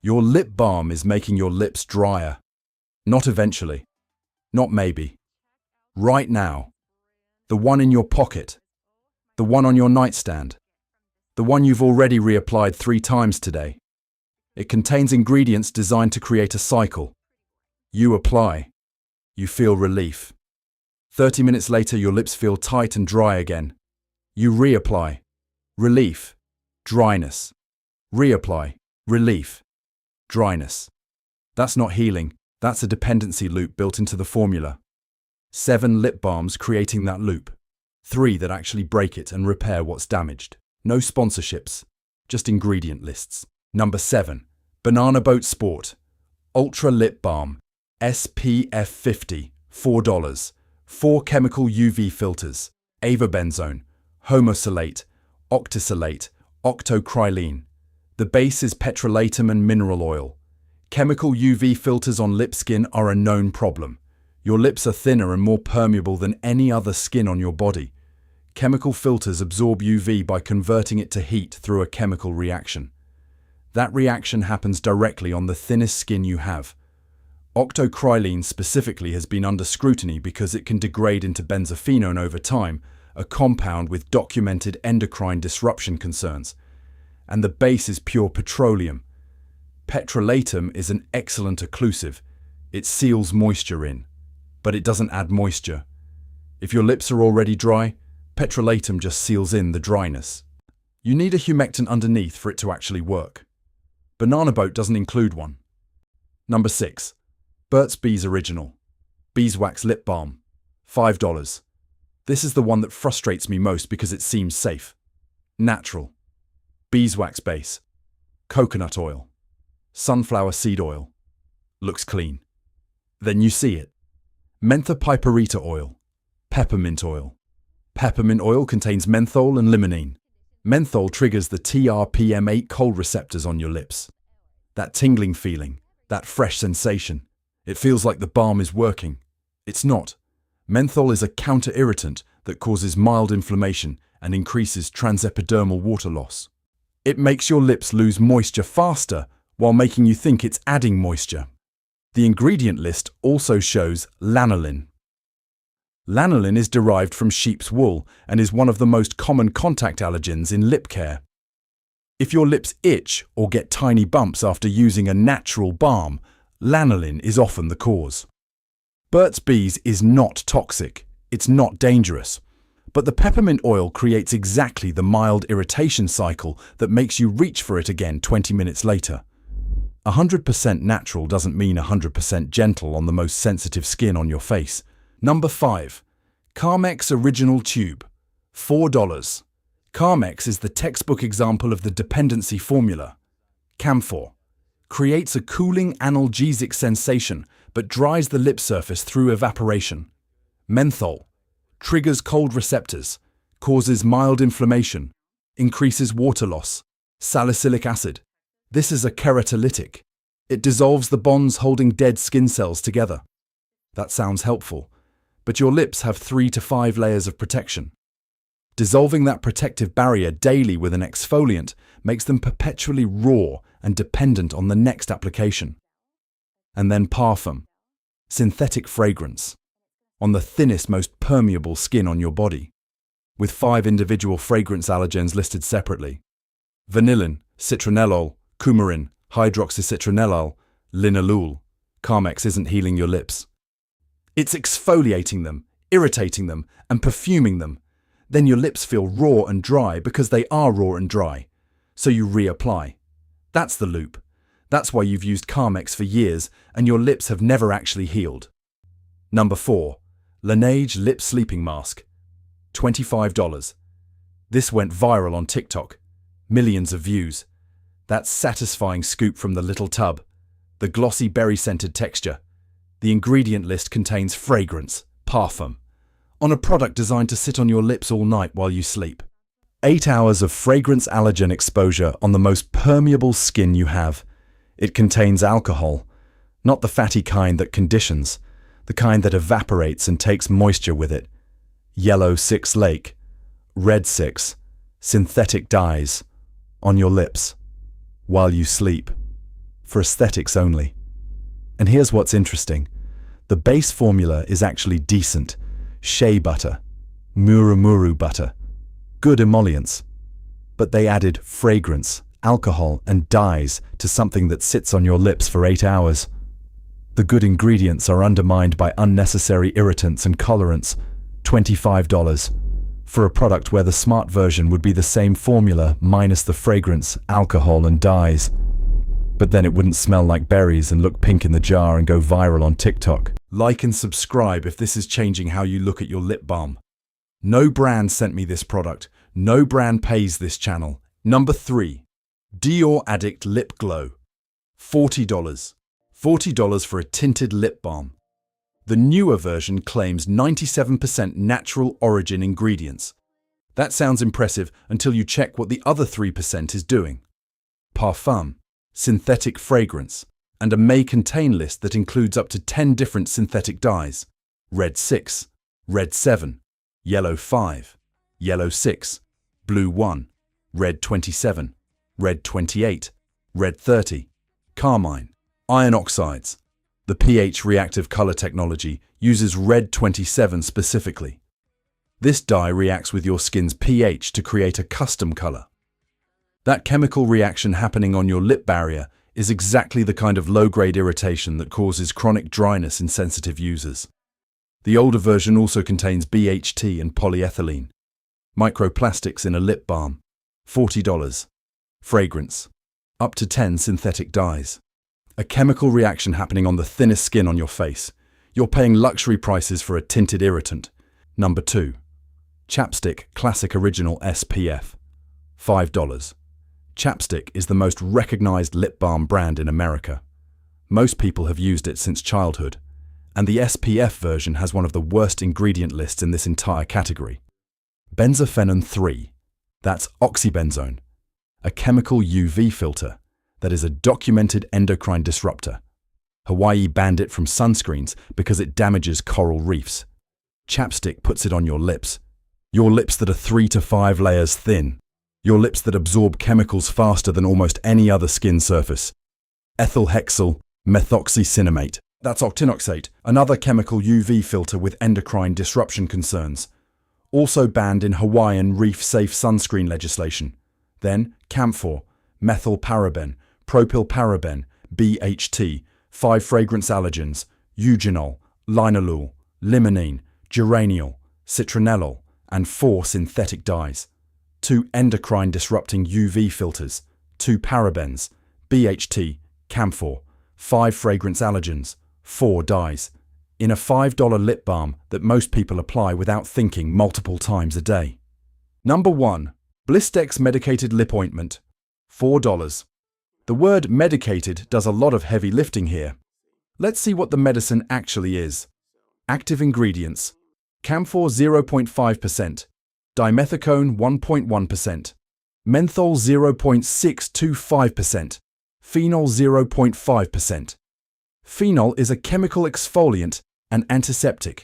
Your lip balm is making your lips drier. Not eventually. Not maybe. Right now. The one in your pocket. The one on your nightstand. The one you've already reapplied 3 times today. It contains ingredients designed to create a cycle. You apply. You feel relief. 30 minutes later, your lips feel tight and dry again. You reapply. Relief. Dryness. Reapply. Relief. Dryness. That's not healing. That's a dependency loop built into the formula. 7 lip balms creating that loop. 3 that actually break it and repair what's damaged. No sponsorships, just ingredient lists. Number 7. Banana Boat Sport. Ultra Lip Balm. SPF 50. $4. 4 chemical UV filters. Avobenzone, homosalate, octisalate, octocrylene. The base is petroleum and mineral oil. Chemical UV filters on lip skin are a known problem. Your lips are thinner and more permeable than any other skin on your body. Chemical filters absorb UV by converting it to heat through a chemical reaction. That reaction happens directly on the thinnest skin you have. Octocrylene specifically has been under scrutiny because it can degrade into benzophenone over time, a compound with documented endocrine disruption concerns. And the base is pure petroleum. Petroleum is an excellent occlusive. It seals moisture in, but it doesn't add moisture. If your lips are already dry, petroleum just seals in the dryness. You need a humectant underneath for it to actually work. Banana Boat doesn't include one. Number 6. Burt Bees Original. Beeswax Lip Balm. $5. This is the one that frustrates me most because it seems safe. Natural. Beeswax base. Coconut oil. Sunflower seed oil. Looks clean. Then you see it. Menthopiperita oil. Peppermint oil. Peppermint oil contains menthol and limonene. Menthol triggers the TRPM8 cold receptors on your lips. That tingling feeling, that fresh sensation. It feels like the balm is working. It's not. Menthol is a counter-irritant that causes mild inflammation and increases transepidermal water loss. It makes your lips lose moisture faster while making you think it's adding moisture. The ingredient list also shows lanolin. Lanolin is derived from sheep's wool and is one of the most common contact allergens in lip care. If your lips itch or get tiny bumps after using a natural balm, lanolin is often the cause. Burt Bees is not toxic, it's not dangerous, but the peppermint oil creates exactly the mild irritation cycle that makes you reach for it again 20 minutes later. 100% natural doesn't mean 100% gentle on the most sensitive skin on your face. Number 5. Carmex Original Tube. $4. Carmex is the textbook example of the dependency formula. Camphor creates a cooling analgesic sensation but dries the lip surface through evaporation. Menthol triggers cold receptors, causes mild inflammation, increases water loss. Salicylic acid. This is a keratolytic. It dissolves the bonds holding dead skin cells together. That sounds helpful, but your lips have 3 to 5 layers of protection. Dissolving that protective barrier daily with an exfoliant makes them perpetually raw and dependent on the next application. And then parfum, synthetic fragrance, on the thinnest, most permeable skin on your body, with 5 individual fragrance allergens listed separately. Vanillin, citronellol, coumarin, hydroxycitronellol, linalool. Carmex isn't healing your lips. It's exfoliating them, irritating them, and perfuming them. Then your lips feel raw and dry because they are raw and dry. So you reapply. That's the loop. That's why you've used Carmex for years and your lips have never actually healed. Number 4. Laneige Lip Sleeping Mask. $25. This went viral on TikTok. Millions of views. That satisfying scoop from the little tub. The glossy berry-scented texture. The ingredient list contains fragrance, parfum, on a product designed to sit on your lips all night while you sleep. 8 hours of fragrance allergen exposure on the most permeable skin you have. It contains alcohol, not the fatty kind that conditions, the kind that evaporates and takes moisture with it. Yellow 6 Lake, red 6, synthetic dyes, on your lips, while you sleep. for aesthetics only. And here's what's interesting. The base formula is actually decent. Shea butter, murumuru butter, good emollients. But they added fragrance, alcohol, and dyes to something that sits on your lips for 8 hours. The good ingredients are undermined by unnecessary irritants and colorants. $25 for a product where the smart version would be the same formula minus the fragrance, alcohol, and dyes. But then it wouldn't smell like berries and look pink in the jar and go viral on TikTok. Like and subscribe if this is changing how you look at your lip balm. No brand sent me this product. No brand pays this channel. Number 3. Dior Addict Lip Glow. $40. $40 for a tinted lip balm. The newer version claims 97% natural origin ingredients. That sounds impressive until you check what the other 3% is doing. Parfum, synthetic fragrance, and a may contain list that includes up to 10 different synthetic dyes. Red 6, Red 7, Yellow 5, Yellow 6, Blue 1, Red 27, Red 28, Red 30, Carmine, iron oxides. The pH reactive color technology uses Red 27 specifically. This dye reacts with your skin's pH to create a custom color. That chemical reaction happening on your lip barrier is exactly the kind of low-grade irritation that causes chronic dryness in sensitive users. The older version also contains BHT and polyethylene. Microplastics in a lip balm. $40. Fragrance. Up to 10 synthetic dyes. A chemical reaction happening on the thinnest skin on your face. You're paying luxury prices for a tinted irritant. Number 2. Chapstick Classic Original SPF. $5. Chapstick is the most recognized lip balm brand in America. Most people have used it since childhood, and the SPF version has one of the worst ingredient lists in this entire category. Benzophenone 3. That's oxybenzone, a chemical UV filter that is a documented endocrine disruptor. Hawaii banned it from sunscreens because it damages coral reefs. Chapstick puts it on your lips that are 3 to 5 layers thin. Your lips that absorb chemicals faster than almost any other skin surface. Ethyl hexyl methoxycinnamate. That's octinoxate, another chemical UV filter with endocrine disruption concerns. Also banned in Hawaiian reef-safe sunscreen legislation. Then Camphor, methylparaben, propylparaben, BHT, 5 fragrance allergens, eugenol, linalool, limonene, geraniol, citronellol, and 4 synthetic dyes. 2 endocrine disrupting UV filters, 2 parabens, BHT, Camphor, 5 fragrance allergens, 4 dyes, in a $5 lip balm that most people apply without thinking multiple times a day. Number 1. Blistex Medicated Lip Ointment. $4. The word medicated does a lot of heavy lifting here. Let's see what the medicine actually is. Active ingredients. Camphor 0.5%. Dimethicone 1.1%, menthol 0.625%, phenol 0.5%. Phenol is a chemical exfoliant and antiseptic.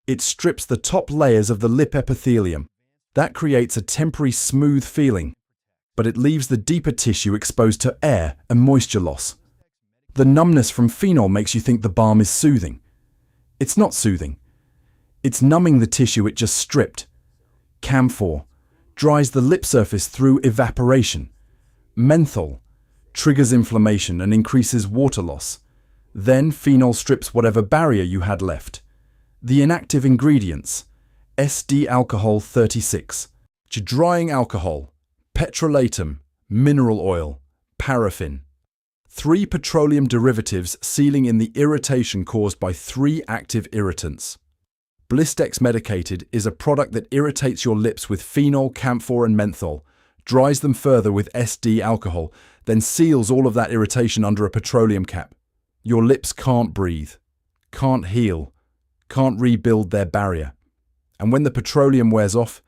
It strips the top layers of the lip epithelium. That creates a temporary smooth feeling, but it leaves the deeper tissue exposed to air and moisture loss. The numbness from phenol makes you think the balm is soothing. It's not soothing. It's numbing the tissue it just stripped. Camphor dries the lip surface through evaporation. Menthol triggers inflammation and increases water loss. Then phenol strips whatever barrier you had left. The inactive ingredients: SD alcohol 36, drying alcohol, petrolatum, mineral oil, paraffin. 3 petroleum derivatives sealing in the irritation caused by 3 active irritants. Blistex Medicated is a product that irritates your lips with phenol, camphor, and menthol, dries them further with SD alcohol, then seals all of that irritation under a petroleum cap. Your lips can't breathe, can't heal, can't rebuild their barrier. And when the petroleum wears off,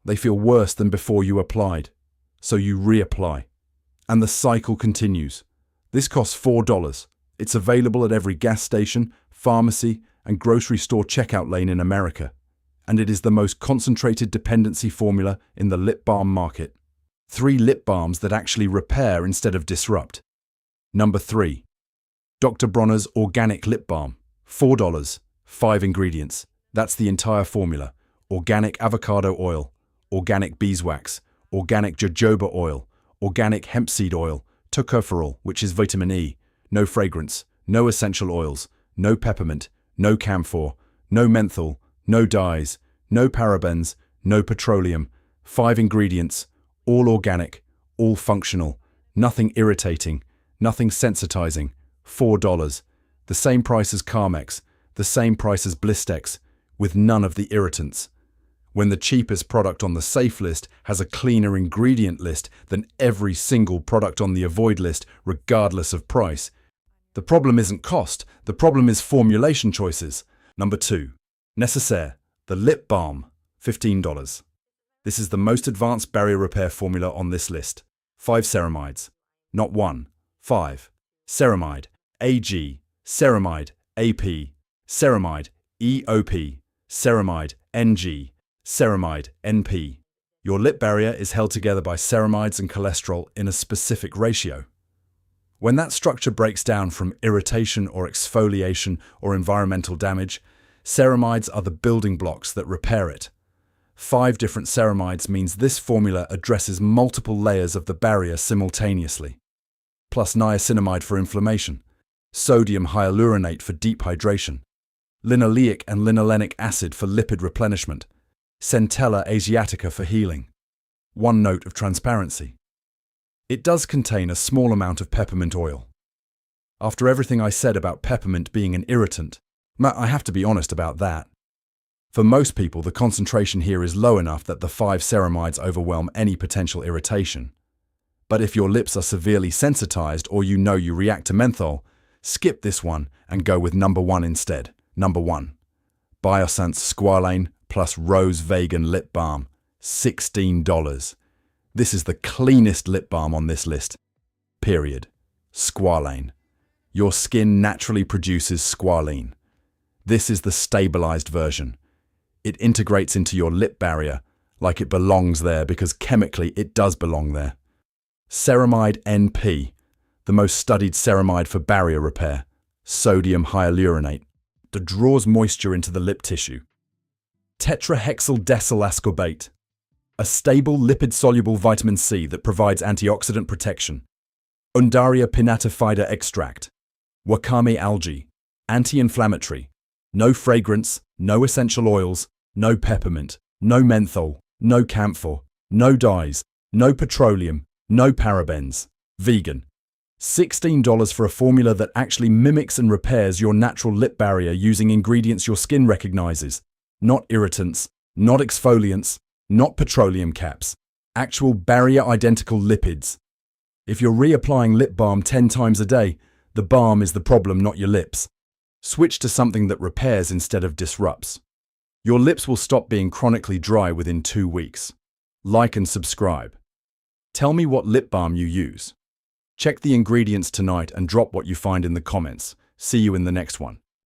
they feel worse than before you applied. So you reapply. And the cycle continues. This costs $4. It's available at every gas station, pharmacy, and grocery store checkout lane in America, and it is the most concentrated dependency formula in the lip balm market. 3 lip balms that actually repair instead of disrupt. Number 3. Dr. Bronner's Organic Lip Balm. $4. 5 ingredients. That's the entire formula. Organic avocado oil, organic beeswax, organic jojoba oil, organic hemp seed oil, tocopherol, which is vitamin E, no fragrance, no essential oils, no peppermint, no camphor, no menthol, no dyes, no parabens, no petroleum. 5 ingredients, all organic, all functional, nothing irritating, nothing sensitizing. $4. The same price as Carmex, the same price as Blistex, with none of the irritants. When the cheapest product on the safe list has a cleaner ingredient list than every single product on the avoid list, regardless of price. The problem isn't cost, the problem is formulation choices. Number 2. Necessaire, the lip balm, $15. This is the most advanced barrier repair formula on this list. 5 ceramides, not 1, 5. Ceramide, AG, ceramide, AP, ceramide, EOP, ceramide, NG, ceramide, NP. Your lip barrier is held together by ceramides and cholesterol in a specific ratio. When that structure breaks down from irritation or exfoliation or environmental damage, ceramides are the building blocks that repair it. 5 different ceramides means this formula addresses multiple layers of the barrier simultaneously. Plus niacinamide for inflammation, sodium hyaluronate for deep hydration, linoleic and linolenic acid for lipid replenishment, Centella asiatica for healing. 1 note of transparency. It does contain a small amount of peppermint oil. After everything I said about peppermint being an irritant, I have to be honest about that. For most people, the concentration here is low enough that the 5 ceramides overwhelm any potential irritation. But if your lips are severely sensitized or you know you react to menthol, skip this one and go with number 1 instead. Number 1. Biossance Squalane plus Rose Vegan Lip Balm, $16. This is the cleanest lip balm on this list. Period. Squalane. Your skin naturally produces squalene. This is the stabilized version. It integrates into your lip barrier like it belongs there because chemically it does belong there. Ceramide NP, the most studied ceramide for barrier repair. Sodium hyaluronate, that draws moisture into the lip tissue. Tetrahexyldecyl ascorbate, a stable lipid-soluble vitamin C that provides antioxidant protection. Undaria pinnatifida extract, wakame algae, anti-inflammatory. No fragrance, no essential oils, no peppermint, no menthol, no camphor, no dyes, no petroleum, no parabens. Vegan. $16 for a formula that actually mimics and repairs your natural lip barrier using ingredients your skin recognizes. Not irritants, not exfoliants, not petroleum caps. Actual barrier-identical lipids. If you're reapplying lip balm 10 times a day, the balm is the problem, not your lips. Switch to something that repairs instead of disrupts. Your lips will stop being chronically dry within 2 weeks. Like and subscribe. Tell me what lip balm you use. Check the ingredients tonight and drop what you find in the comments. See you in the next one.